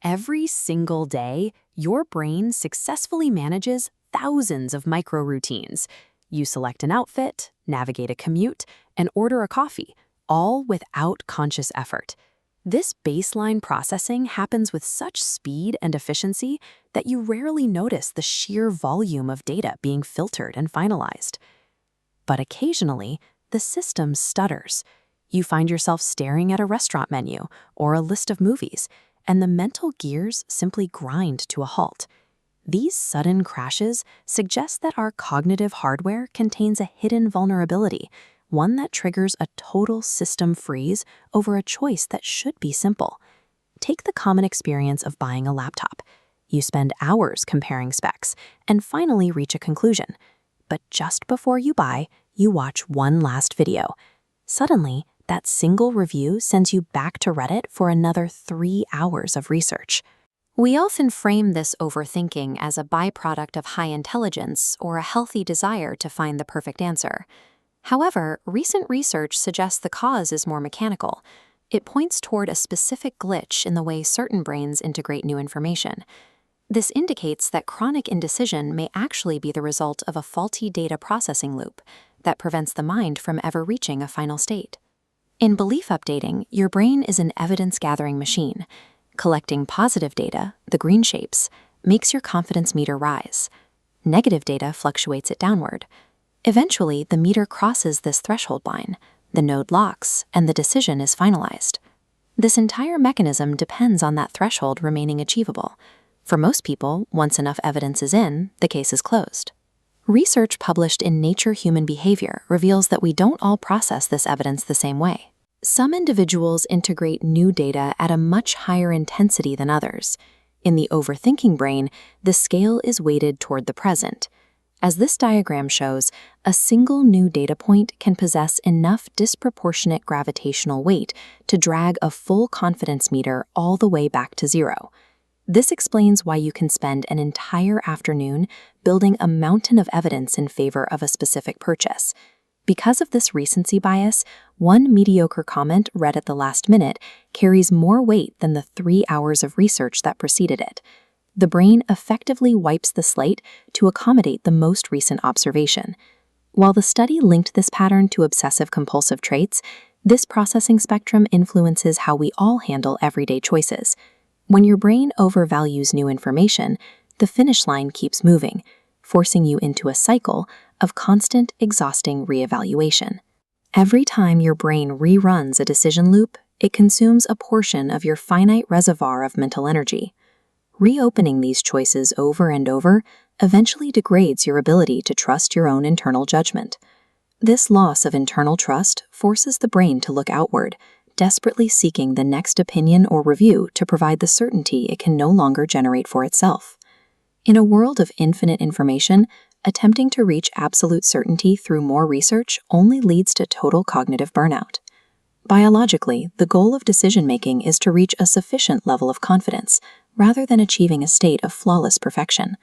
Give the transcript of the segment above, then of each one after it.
Every single day, your brain successfully manages thousands of micro-routines. You select an outfit, navigate a commute, and order a coffee, all without conscious effort. This baseline processing happens with such speed and efficiency that you rarely notice the sheer volume of data being filtered and finalized. But occasionally, the system stutters. You find yourself staring at a restaurant menu or a list of movies, and the mental gears simply grind to a halt. These sudden crashes suggest that our cognitive hardware contains a hidden vulnerability, one that triggers a total system freeze over a choice that should be simple. Take the common experience of buying a laptop. You spend hours comparing specs and finally reach a conclusion. But just before you buy, you watch one last video. Suddenly, that single review sends you back to Reddit for another 3 hours of research. We often frame this overthinking as a byproduct of high intelligence or a healthy desire to find the perfect answer. However, recent research suggests the cause is more mechanical. It points toward a specific glitch in the way certain brains integrate new information. This indicates that chronic indecision may actually be the result of a faulty data processing loop that prevents the mind from ever reaching a final state. In belief updating, your brain is an evidence-gathering machine. Collecting positive data, the green shapes, makes your confidence meter rise. Negative data fluctuates it downward. Eventually, the meter crosses this threshold line, the node locks, and the decision is finalized. This entire mechanism depends on that threshold remaining achievable. For most people, once enough evidence is in, the case is closed. Research published in Nature Human Behavior reveals that we don't all process this evidence the same way. Some individuals integrate new data at a much higher intensity than others. In the overthinking brain, the scale is weighted toward the present. As this diagram shows, a single new data point can possess enough disproportionate gravitational weight to drag a full confidence meter all the way back to zero. This explains why you can spend an entire afternoon building a mountain of evidence in favor of a specific purchase. Because of this recency bias, one mediocre comment read at the last minute carries more weight than the 3 hours of research that preceded it. The brain effectively wipes the slate to accommodate the most recent observation. While the study linked this pattern to obsessive-compulsive traits, this processing spectrum influences how we all handle everyday choices. When your brain overvalues new information, the finish line keeps moving, forcing you into a cycle of constant, exhausting reevaluation. Every time your brain reruns a decision loop, it consumes a portion of your finite reservoir of mental energy. Reopening these choices over and over eventually degrades your ability to trust your own internal judgment. This loss of internal trust forces the brain to look outward, desperately seeking the next opinion or review to provide the certainty it can no longer generate for itself. In a world of infinite information, attempting to reach absolute certainty through more research only leads to total cognitive burnout. Biologically, the goal of decision-making is to reach a sufficient level of confidence, rather than achieving a state of flawless perfection.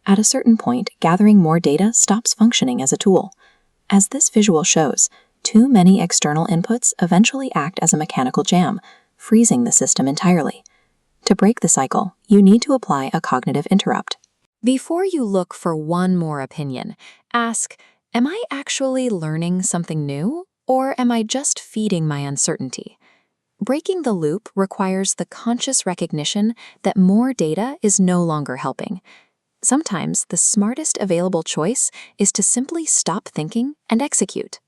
At a certain point, gathering more data stops functioning as a tool. As this visual shows, too many external inputs eventually act as a mechanical jam, freezing the system entirely. To break the cycle, you need to apply a cognitive interrupt. Before you look for one more opinion, ask, am I actually learning something new, or am I just feeding my uncertainty? Breaking the loop requires the conscious recognition that more data is no longer helping. Sometimes the smartest available choice is to simply stop thinking and execute.